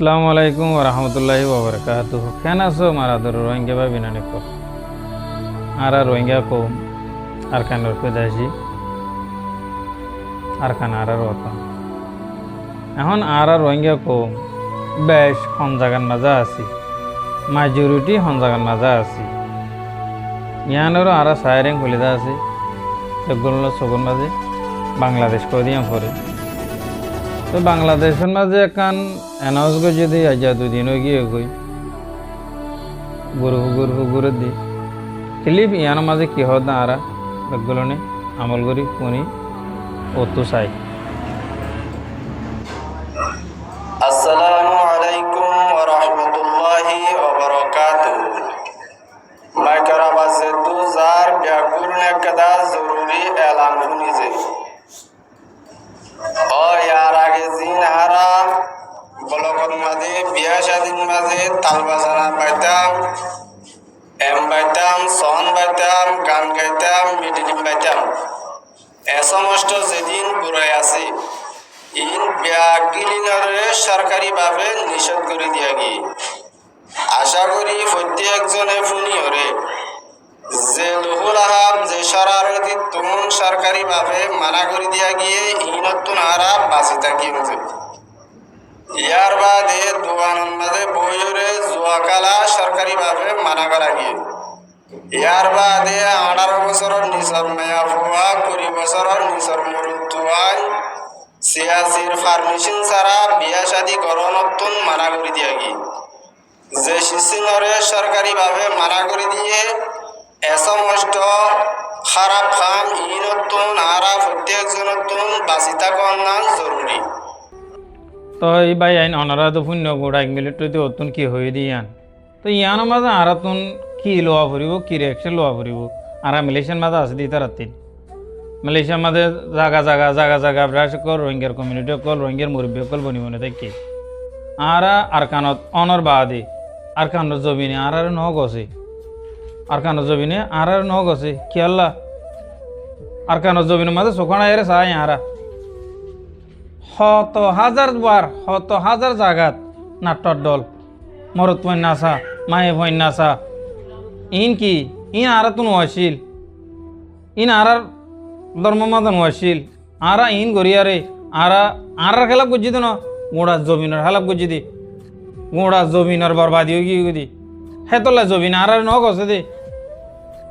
আসসালামু আলাইকুম ওয়া রাহমাতুল্লাহি ওয়া বারাকাতুহু। কেন আছো মারাদর রোহিঙ্গা বা বিনানে কো আর রোহিঙ্গা কো আর কানোর পেদাইছি আর কান আর রতন এখন আর রোহিঙ্গা কো বেশ কম জায়গার মাঝে আছি, মেজরিটি হন জায়গার মাঝে আছি। ইয়ানোরও আর সাইরেং খুলিদা আছে সেগুলো সগুন মাঝে বাংলাদেশ করে দিয়ে পড়ে। তো বাংলাদেশের মাঝে এখন এনাউন্স করে যদি আজ দুদিন গিয়ে গই গুরু দি ক্লিপ ইয়ানোর মাঝে কি হত না আরা বেগুলো নে আমল করি শুনি অতো চাই। আসসালামু আলাইকুম ওয়া রাহমাতুল্লাহি ওয়া বারাকাতুহু। মাইকার আওয়াজে তু জার ব্যাকুল নে কদা জরুরি এলান শুনিছে। ও ইয়ার আগে জিন হারা বলকর মাঝে বিয়া শাদিন মাঝে তাল বাজানা পাইতাম, এম পাইতাম, সন পাইতাম, গান গাইতাম, মিটিং পাইতাম। এ সমস্ত যেদিন বুড়াই আছে ইন ব্যাগিলিনরে সরকারিভাবে নিষেধ করে দিয়া গিয়ে আশা করি প্রত্যেকজনে শুনি হরে যে লহুল আহাব যে শরারতি তুমন সরকারিভাবে মানা করে দিয়া গিয়ে ইনতুন হারা বাঁচি থাকি ইয়ার বাদে দোয়ানের মাঝে বইরে জুয়াকালা সরকারিভাবে মানা করা গিয়ে ইয়ার বাদে 18 বছরের নিচর মেয়া ফুয়া 20 বছরের নিচর মরুতুয়াই সিয়াসির পারমিশন ছাড়া বিয়া শাদী করণতুন মানা করে দিয়া গিয়ে যে সিসিংরে সরকারিভাবে মানা করে দিয়ে এ সমস্ত খারাপ কাম ইনতুন আরা প্রত্যেকজনতুন বাঁচি থাকা জরুরি। তো এই ভাই আইন অনারা তো শূন্য গোড়া মিলিটারিতে অতুন কি হয়ে দিয়ান তো ইয়ানোর মাঝে আরাতুন কি লোয়া ফুরিব কি রিয়েকশন লোয়া ফুরিব আর মালয়েশিয়ার মাঝে আছে দিতে রাত্রি মালয়েশিয়ার মাঝে জায়গা ব্রাশ কল রোহিঙ্গার কমিউনিটি কল রোহিঙ্গার মুরব্বী কল বনি বনে থাকি আর কানত অনর বাদে আর কানোর জমিনে আর ন গছে আর কানোর জমিনে আর ন গছে কি আল্লাহ আর কানোর জমিনের মাঝে চোখনা এর চাই আরা শত হাজার জায়গাত নাট্যর দল মরত পইন নাচা মায়ে পইন নাচা ইন কি ইন আর তো নোয়াছিল ইন আর ধর্মমাদন নোয়াছিল আরা ইন গড়িয়ারে আর খেলাপ গুজি দিন গোড়া জমিনের খেলাপ গুজি দি গোড়া জমিনের বরবাদি হয়ে দি হেতলা জমিন আর ন গছে দে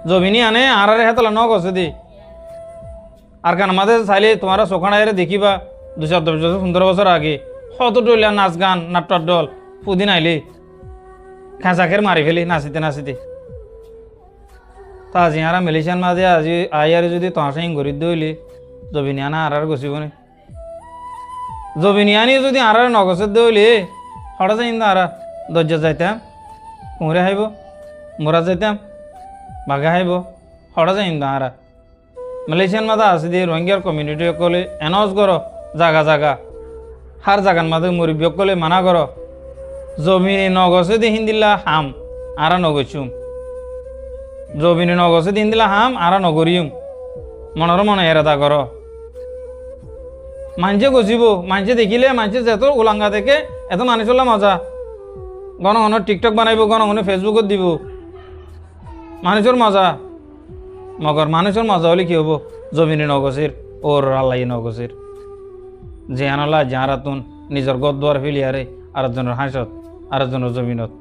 জমিনি আনে আর হেতলা ন গছে দে আর কান মাঝে চাইলে তোমার চোখানা এর দেখিবা 2-10 বছর আগে কত টলিয়া নাচ গান নাট্যর দল পুদিন আইলে খেঁচাখের মারি ফেলি নাচিতে তা আজি আর মালয়েশিয়ার মাঝে আজি আইয়ারে যদি তোমার সাথে গরিব দইলে জবিনিয়ানা আর গছিব নে জবিনিয়ানি যদি আর নগছের দইলে হঠাৎ যাই আর দরজা যাইতাম কুমরে খাইব মোরা যাইতাম বাঘা খাইব হঠাৎ যাই আর মালয়েশিয়ার মাঝে আছে দিয়ে রোহিঙ্গার কমিউনিটি সকলে এনাউন্স করো জাগা হার জাগান মাঝে মুরব্বী সকলে মানা করো জমিনে নগছে দি হিন্দিল্লা হাম আর নগছুম জমিনে নগছে দি হিন্দিল্লা হাম আর নগরিম মনের মনে এরাদা কর মানছে গছিব মানছে দেখিলে মানছে যেত উলাঙ্গা থেকে এত মানি চললাম মজা গণ টিকটক বানাইব গণ ফেসবুকত দিব মানুষের মজা মগর মানুষের মজা হলে কি হবো জমিনে নগছের ওর আল্লাহ নগছের যে আনলা যাহারাতুন নিজের গদ দুয়ার ফেলিয়ারে আরেকজনের হাঁসত আরেকজনের জমিনত।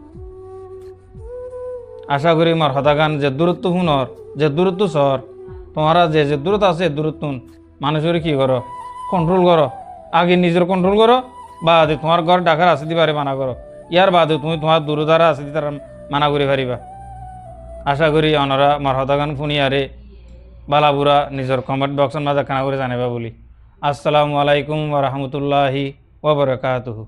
আশা করি আমার হতাগান যে দূরত্ব শুনর যে দূরত্ব শহর তোমারা যে দূরত্ব আছে দূরত্ব মানুষের কি করো কন্ট্রোল করো আগে নিজের কন্ট্রোল করো বাদে তোমার ঘর ডাকার আছে দিবারে মানা করো ইয়ার বাদে তুমি তোমার দূরদারা আছে দি তারা মানা করে পারিবা। আশা করি ওনারা আমার হতাগান শুনিয়ারে বালাবুরা নিজের কমেন্ট বক্সের মাঝে কানা করে জানাবা বলি। আসসালামু আলাইকুম ওয়া রাহমাতুল্লাহি ওয়া বারাকাতুহু।